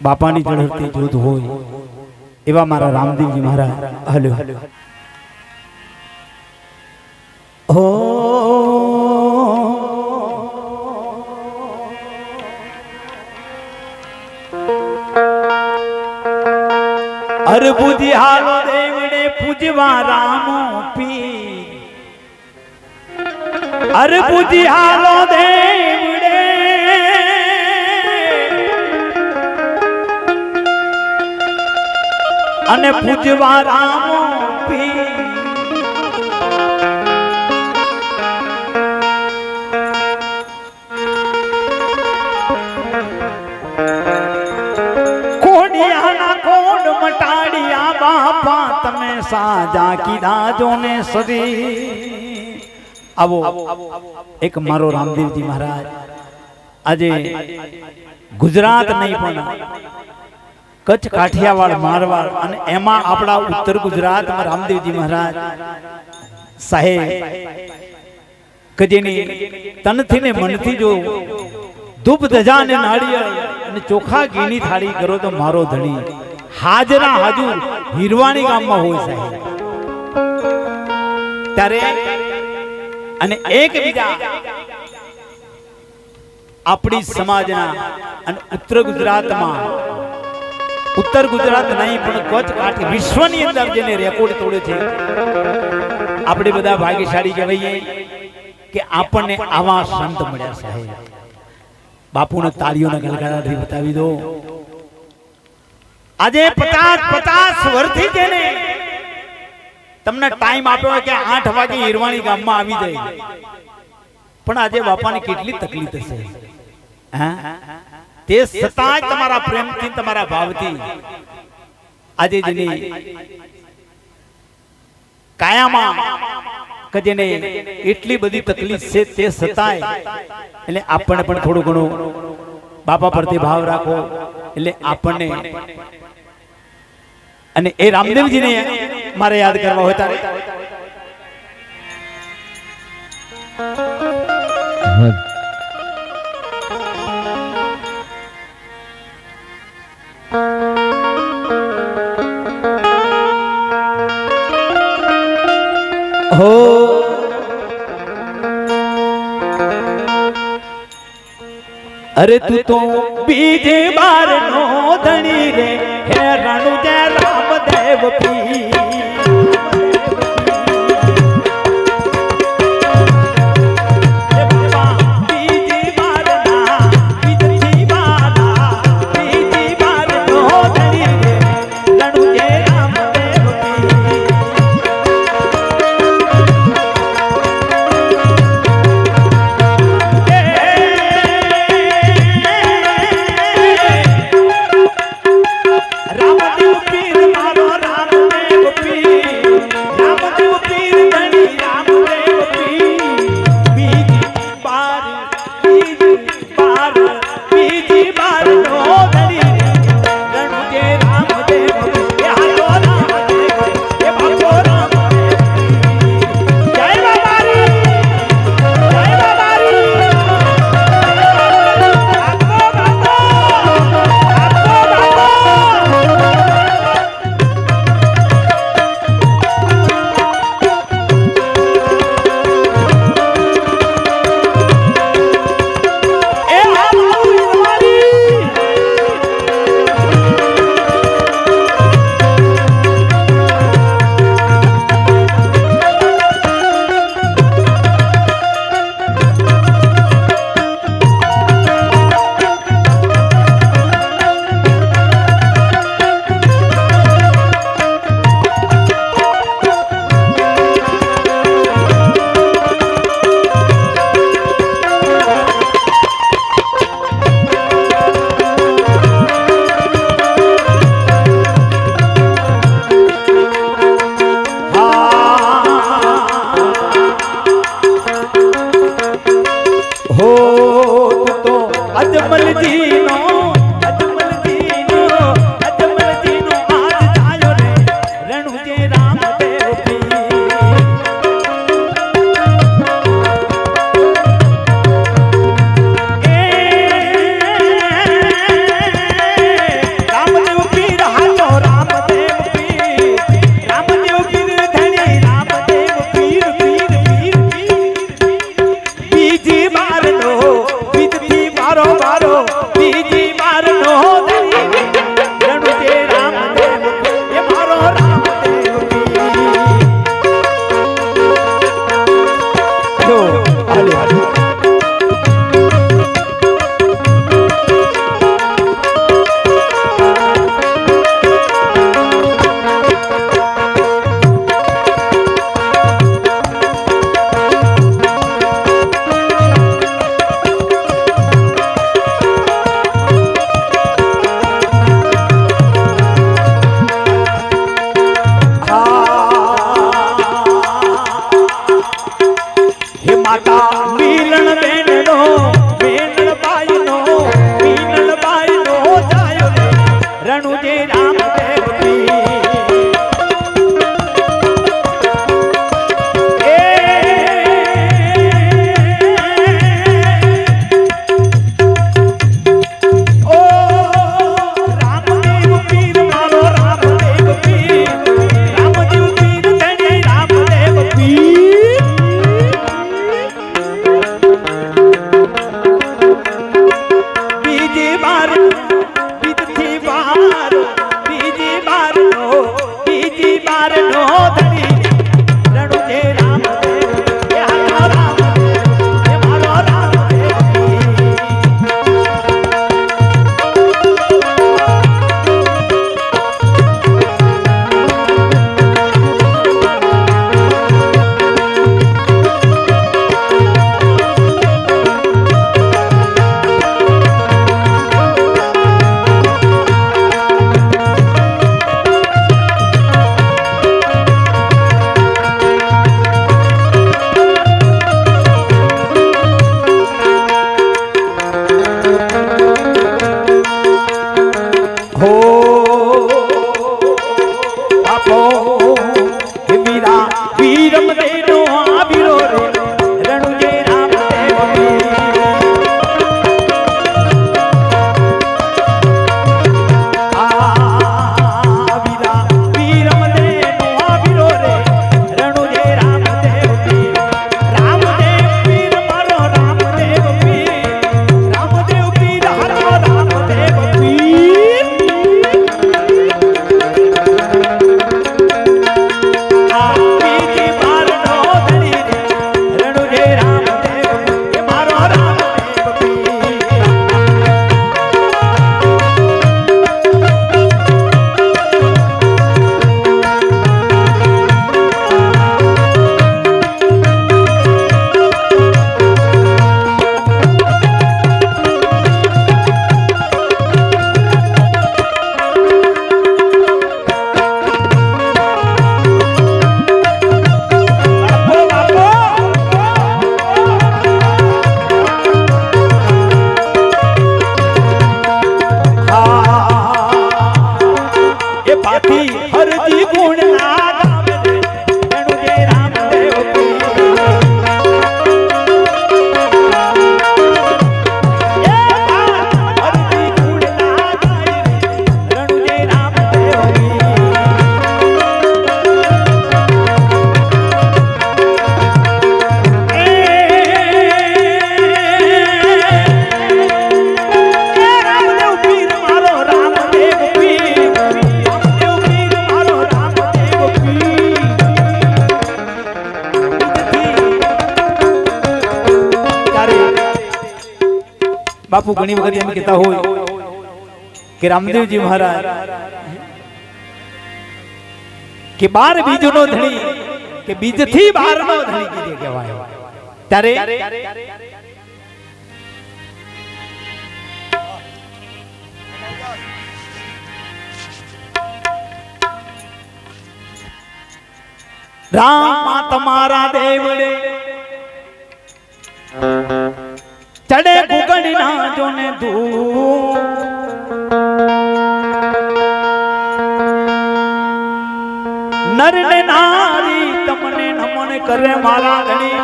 બાપાની ઝળહળતી જ્યોત હોય એવા મારા રામદેવજી મહારાજ હલો હો અરે બુદ્ધિ હાલો દેવડે પૂજવા રામો પી અરે બુદ્ધિ હાલો દેવડે અને પૂજવા રામો પી મટાડિયા બાપા તમે સાજા કીધા જોને સદી આવો એક મારો રામદેવજી મહારાજ આજે ગુજરાત નહીં પણ કચ્છ કાઠિયાવાડ મારવાડ અને એમાં આપણા ઉત્તર ગુજરાતમાં રામદેવજી મહારાજ સાહેબ કજેની તનથી ને મનથી જો ધૂપ ધજા ને નાળિયેર અને ચોખા ઘીની થાળી કરો તો મારો ધણી હાજરા હાજુર હિરવાણી ગામમાં હોય સાહેબ ત્યારે અને એક બીજા આપણી સમાજના અને ઉત્તર ગુજરાતમાં ઉત્તર ગુજરાત નહીં પણ કચ્છ કાઠી વિશ્વની અંદર જેને રેકોર્ડ તોડે છે આપણે બધા ભાગ્યશાળી કહેવાઈએ કે આપણને આવા સંત મળ્યા સાહેબ બાપુને તાળીઓના ગલગલાથી બતાવી દો આજે 50 વર્ષથી જેને તમને ટાઈમ આપ્યો કે 8 વાગે હિરવાણી ગામમાં આવી જાય પણ આજે બાપાની કેટલી તકલીફ હશે હા તે સતાય તમારા પ્રેમથી તમારા ભાવથી આજે જેની કાયામાં કજેને એટલી બધી તકલીફ છે તે સતાય એટલે આપણને પણ થોડું ઘણું બાપા પ્રત્યે ભાવ રાખો એટલે આપણને અને એ રામદેવજીને મારે યાદ કરવા હોય ત્યારે હો અરે તું તો બીજે બાર નો ધણી રે હે રણુ જય રામદેવ પી રામદેવ પીર બાપુ ઘણી વખત એમ કહેતા હોય કે રામદેવજી મહારાજ કે બાર બીજનો ધણી કે બીજથી બારનો ધણી કીધે કહેવાય ત્યારે રામ તમારા દેવડે ચડે કુકડી ના જોને ધૂ નર ને નારી તમને નમન કરે મારા ધણી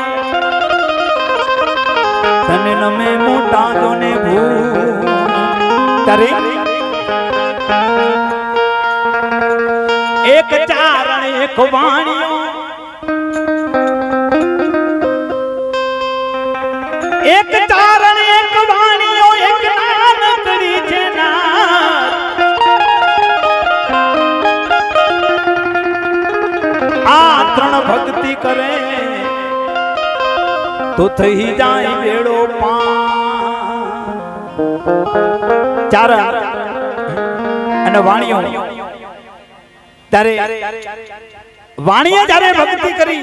તને નમે મોટા જોને ભૂ કરે એક ચારણ એક વાણીઓ એક ચારણ એક વાણીઓ એક નાનકડી છે આ ત્રણ ભક્તિ કરે તો થઈ જાય વેળો ચારણ અને વાણીઓ ત્યારે વાણીએ જ્યારે ભક્તિ કરી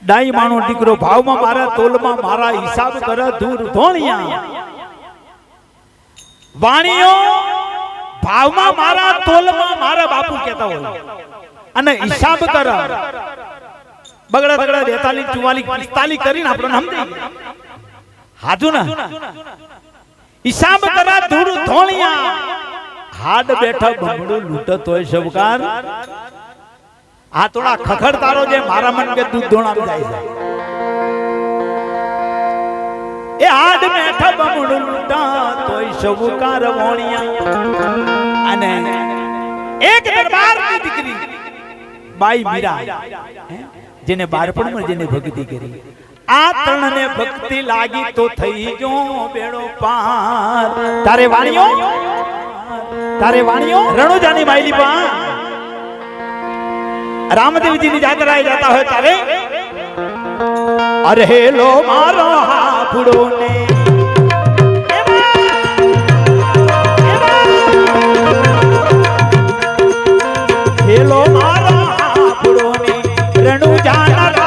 ડાઈ માનો દીકરો ભાવમાં મારા તોલમાં મારા હિસાબ કરે દૂર ધોણિયા વાણીઓ ભાવમાં મારા તોલમાં મારા બાપુ કહેતા હોય અને હિસાબ કરે બગડા બગડા 43 44 45 કરીને આપણને સમજાય હાજુ ને હિસાબ કરે દૂર ધોણિયા હાડ બેઠા બમડું લૂંટત હોય શબકાર આ થોડા ખખડ તારો જે મારા મન કે દૂધ ધોણા જાય છે એ હાડ બેઠા બમડું લૂંટા તોય શબકાર વોણિયા અને એક દરબારની દીકરી બાઈ મીરા જેને બાળપણમાં જેને ભક્તિ કરી આ ત્રણને ભક્તિ લાગી તો થઈ જો બેડો પાર. તારે વાણીઓ રણુજાની માયલી પા રામદેવજીની જાત્રાએ જતા હોય તારે અરે હેલો મારો હાફડો ને હેલો મારો હાફડો ને રણુજાના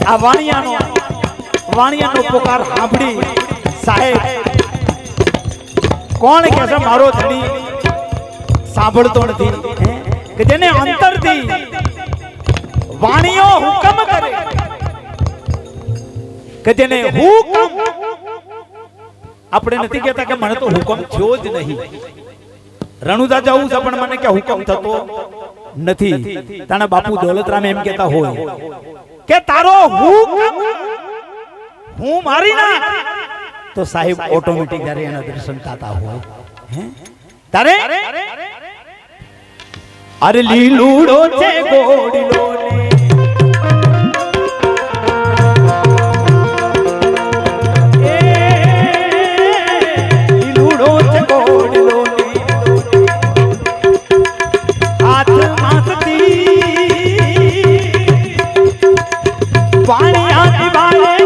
આ વાણિયાનો પુકાર સાંભળી સાહેબ કોણ કહે છે મારો ધણી સાંભળતો નથી કે જેને અંતરથી વાણીઓ હુકમ કરે કે જેને હુકમ આપણે નથી કહેતા કે મને તો હુકમ થયો જ નહીં રણુજા જવું છે પણ મને કે હુકમ થતો નથી તાના બાપુ દોલતરામ એમ કહેતા હોય કે તારો હુકમ હું મારી ના તો સાહેબ ઓટોમેટિક જ્યારે એના દર્શન થતા હોય તારે અરે લીલુડો છે ગોડીલો ને લીલુડો છે ગોડીલો ને હાથ માંગતી પાણી આતી બાળે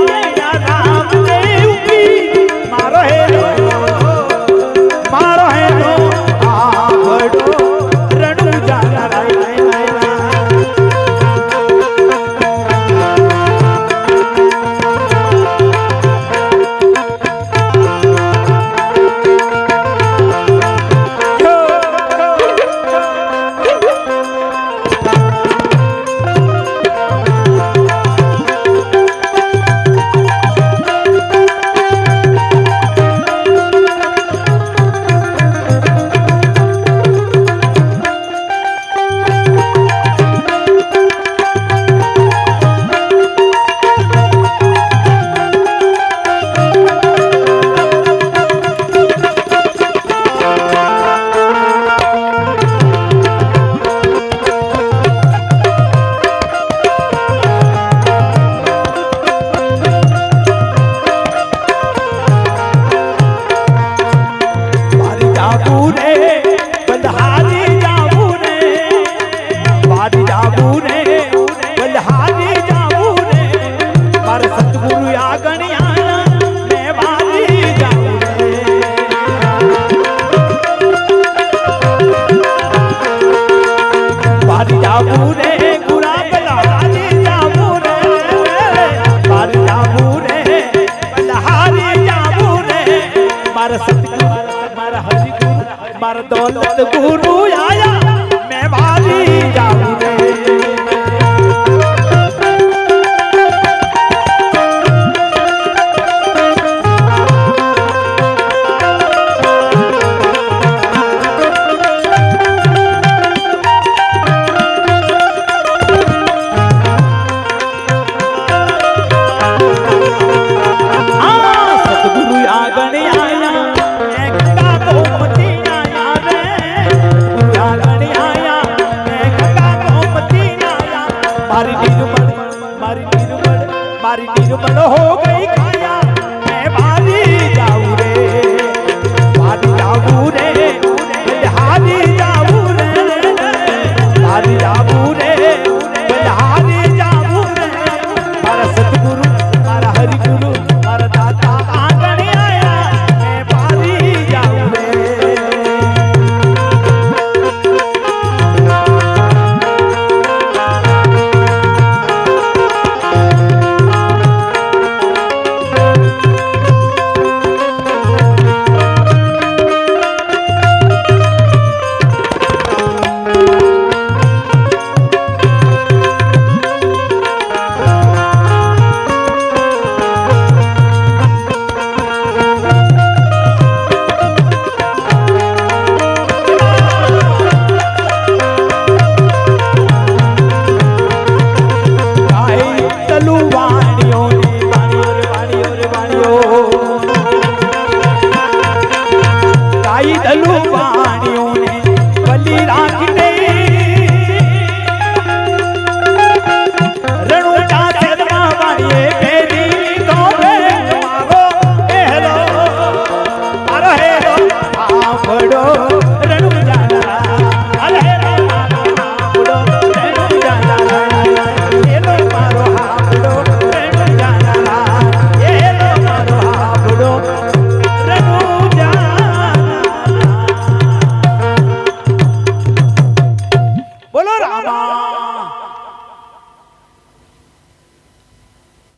આગળ આયા મેં વારી જાઉં રે વારી જાઉં રે ગુલાબ લાલી જાઉં રે વારી જાઉં રે બલહારી જાઉં રે મારા સતગુરુ મારા હરિગુરુ મારા દોલત ગુરુ આયા મેં વારી જાઉં રે मारी निर्मल हो गई काया मैं बारी जाऊं रे